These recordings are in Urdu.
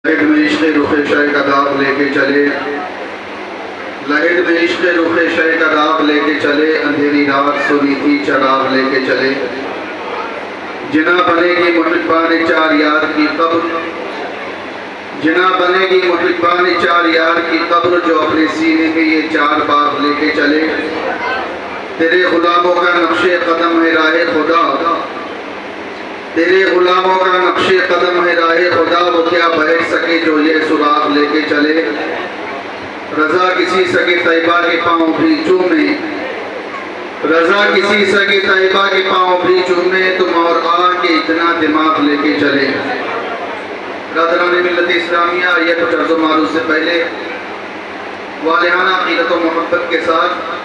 لہٹ میں عشق رخ شے کا داغ لے کے چلے، لہٹ میں عشق رخ شے کا داغ لے کے چلے، اندھیری رات سنی تھی چراغ لے کے چلے، جنا بنے گی محبان چار یار کی قبر، جنا بنے گی محبان چار یار کی قبر، جو اپنے سینے میں یہ چار باغ لے کے چلے، تیرے غلاموں کا نقش قدم ہے راہ خدا، تیرے غلاموں کا نقش قدم ہے راہ خدا، وہ کیا بہر سکے جو یہ سراغ لے کے چلے، رضا کسی سگے طیبہ کے پاؤں بھی چومے، رضا کسی سگے طیبہ کے پاؤں بھی چومے، تم اور آ کے اتنا دماغ لے کے چلے۔ برادران ملت اسلامیہ، یہ کچھ عرض و معروض سے پہلے والہانہ عقیدت و محبت کے ساتھ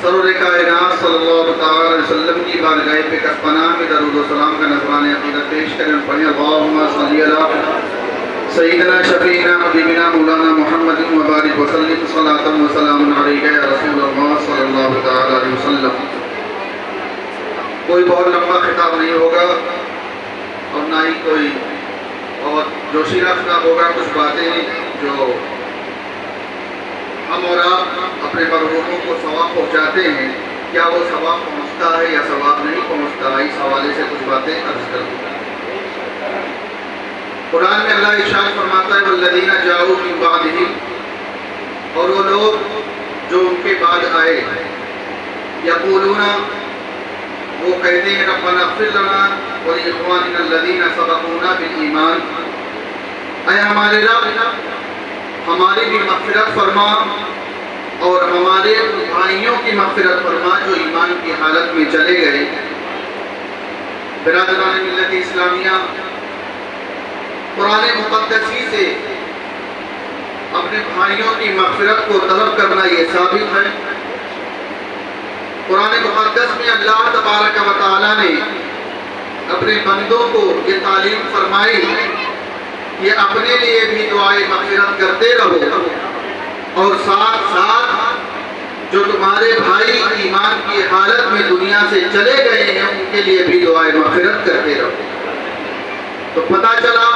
سرور کائنات صلی اللہ تعالی علیہ وسلم کی بارگاہ پہ پناہ میں درود و سلام کا نذرانہ عقیدت پیش کریں، پڑھیں اللہم صلی علی سیدنا شفیعنا حبیبنا مولانا محمد مبارک وسلم صلاۃ و سلام علیک یا رسول اللہ صلی اللہ تعالی علیہ وسلم۔ کوئی بہت لمبا خطاب نہیں ہوگا اور نہ ہی کوئی بہت جوشیلا خطاب ہوگا، کچھ باتیں جو ہم اور آپ اپنے مرحوموں کو ثواب پہنچاتے ہیں، کیا وہ ثواب پہنچتا ہے یا ثواب نہیں پہنچتا، اس حوالے سے کچھ باتیں عرض کر دوں۔ قرآن میں اللہ ارشاد فرماتا ہے والذین جاؤوا من بعدہم، اور وہ لوگ جو ان کے بعد آئے، یقولون، وہ کہتے ہیں ربنا اغفر لنا ولاخواننا الذین سبقونا بالایمان، اے ہمارے رب ہماری بھی مغفرت فرما اور ہمارے بھائیوں کی مغفرت فرما جو ایمان کی حالت میں چلے گئے۔ برادران ملت اسلامیہ، قرآن مقدسی سے اپنے بھائیوں کی مغفرت کو طلب کرنا یہ ثابت ہے۔ قرآن مقدس میں اللہ تبارک و تعالی نے اپنے بندوں کو یہ تعلیم فرمائی کہ اپنے لیے بھی دعائے مغفرت کرتے رہو اور ساتھ ساتھ جو تمہارے بھائی ایمان کی حالت میں دنیا سے چلے گئے ہیں ان کے لیے بھی دعائے مغفرت کرتے رہو۔ تو پتہ چلا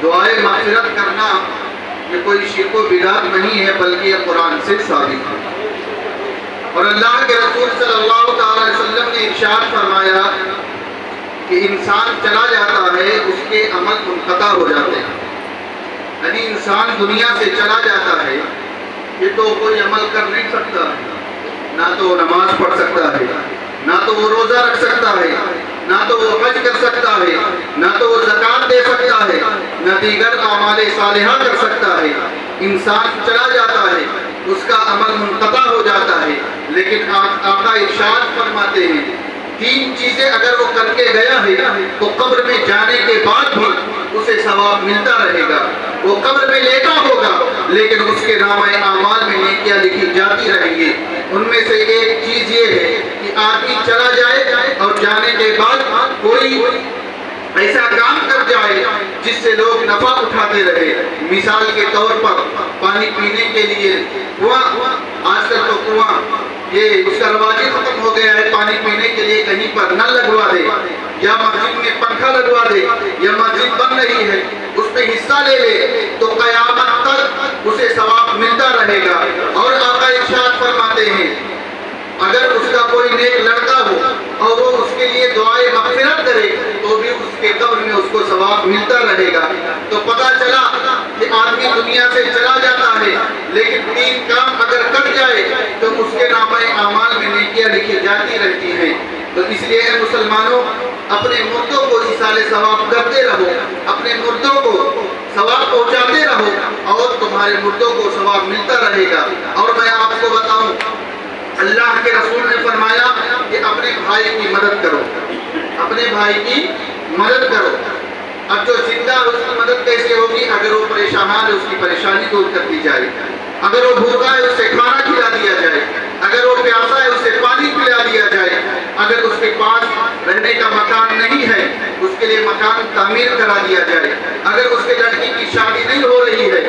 دعائے مغفرت کرنا یہ کوئی شرک و بدعت نہیں ہے، بلکہ یہ قرآن سے ثابت ہے۔ اور اللہ کے رسول صلی اللہ تعالی علیہ وسلم نے ارشاد فرمایا کہ انسان چلا جاتا ہے اس کے عمل منقطع ہو جاتے ہیں، یعنی انسان دنیا سے چلا جاتا ہے یہ تو کوئی عمل کر نہیں سکتا ہے، نہ تو وہ نماز پڑھ سکتا ہے، نہ تو وہ روزہ رکھ سکتا ہے، نہ تو وہ حج کر سکتا ہے، نہ تو وہ زکوٰۃ دے سکتا ہے، نہ دیگر اعمال صالحہ کر سکتا ہے۔ انسان چلا جاتا ہے، اس کا عمل منقطع ہو جاتا ہے، لیکن آقا ارشاد فرماتے ہیں تین چیزیں اگر وہ کر کے گیا ہے تو قبر میں جانے کے بعد بھی اسے ثواب ملتا رہے گا۔ وہ قبر میں لیٹا ہوگا لیکن اس کے نامہ اعمال میں نیکیاں لکھی جاتی رہیں گی۔ ان میں سے ایک چیز یہ ہے کہ آدمی چلا جائے اور جانے کے بعد کوئی ایسا کام کر جائے جس سے لوگ نفع اٹھاتے رہے۔ مثال کے طور پر پانی پینے کے لیے کنواں، آج کل تو کنواں یہ اس کا رواج ختم ہو گیا ہے، پانی پینے کے لیے کہیں پر نل لگوا دے یا مسجد میں پنکھا لگوا دے یا مسجد بن رہی ہے اس پہ حصہ لے لے تو قیامت تک اسے ثواب ملتا رہے گا۔ اور آقا ارشاد فرماتے ہیں اگر اس کا کوئی نیک لڑکا ہو اور وہ اس کے لیے دعائے مغفرت کرے تو بھی اس کے قبر میں اس کو ثواب ملتا رہے گا۔ تو پتہ چلا کہ آدمی دنیا سے چلا جاتا ہے لیکن تین کام اگر کر جائے تو اس کے نامہ اعمال میں نیکیاں لکھی جاتی رہتی ہیں۔ تو اس لیے اے مسلمانوں، اپنے مردوں کو ایصال ثواب کرتے رہو، اپنے مردوں کو ثواب پہنچاتے رہو اور تمہارے مردوں کو ثواب ملتا رہے گا۔ اور میں آپ کو بتاؤں، اللہ کے رسول نے فرمایا کہ اپنے بھائی کی مدد کرو، اپنے بھائی کی مدد کرو۔ اب جو زندہ ہے اس کی مدد کیسے ہوگی؟ اگر وہ پریشان ہے اس کی پریشانی دور کر دی جائے، اگر وہ بھوکا ہے اسے کھانا کھلا دیا جائے، اگر وہ پیاسا ہے اسے پانی پلا دیا جائے، اگر اس کے پاس رہنے کا مکان نہیں ہے اس کے لیے مکان تعمیر کرا دیا جائے، اگر اس کے لڑکی کی شادی نہیں ہو رہی ہے،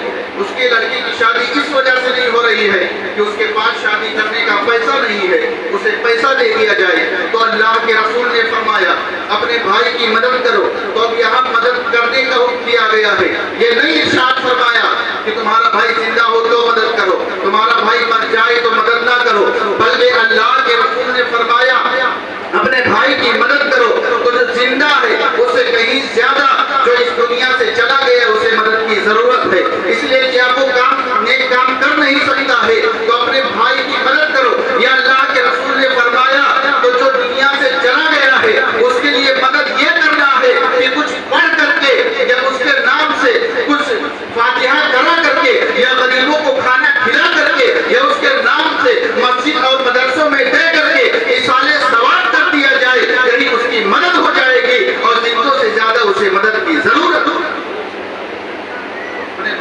اس کے لڑکی کی شادی اس وجہ سے نہیں ہو رہی ہے کہ اس کے پاس شادی کرنے کا پیسہ نہیں ہے، اسے پیسہ دے دیا جائے۔ تو اللہ کے رسول نے فرمایا اپنے بھائی کی مدد کرو۔ تو اب یہاں مدد کرنے کا حکم دیا گیا ہے،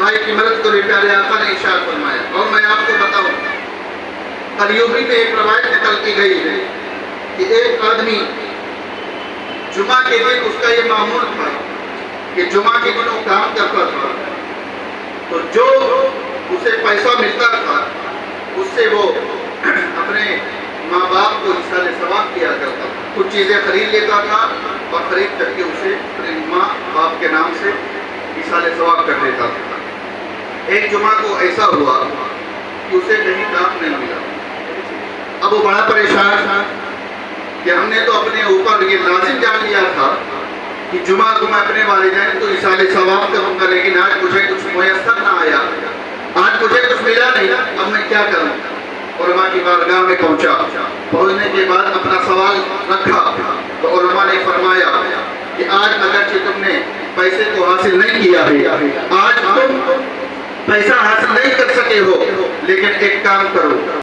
بھائی کی مدد کو بھی پیارے آقا نے ارشاد فرمایا۔ اور میں آپ کو بتاؤں، قلیوبی میں ایک روایت نقل کی گئی ہے کہ ایک آدمی جمعہ کے دن اس کا یہ معمول تھا کہ جمعہ کے دن وہ کام کرتا تھا، تو جو اسے پیسہ ملتا تھا اس سے وہ اپنے ماں باپ کو ایصال ثواب کیا کرتا تھا، کچھ چیزیں خرید لیتا تھا اور خرید کر کے اسے اپنے ماں باپ کے نام سے ایصال ثواب کر دیتا تھا۔ ایک جمعہ کو ایسا ہوا کہ اسے کہیں کام نہیں ملا۔ اب وہ بڑا پریشان تھا کہ ہم نے تو اپنے اوپر یہ لازم جان لیا تھا کہ جمعہ کو میں اپنے والدین کو ایصال ثواب کروں گا، لیکن آج مجھے کچھ میسر نہ آیا، آج مجھے کچھ ملا نہیں، اب میں کیا کروں؟ علماء کی بارگاہ میں پہنچنے کے بعد اپنا سوال رکھا تو علماء نے فرمایا کہ آج اگرچہ تم نے پیسے کو حاصل نہیں کیا ہے، آج تم پیسہ حاصل نہیں کر سکے ہو، لیکن ایک کام کرو،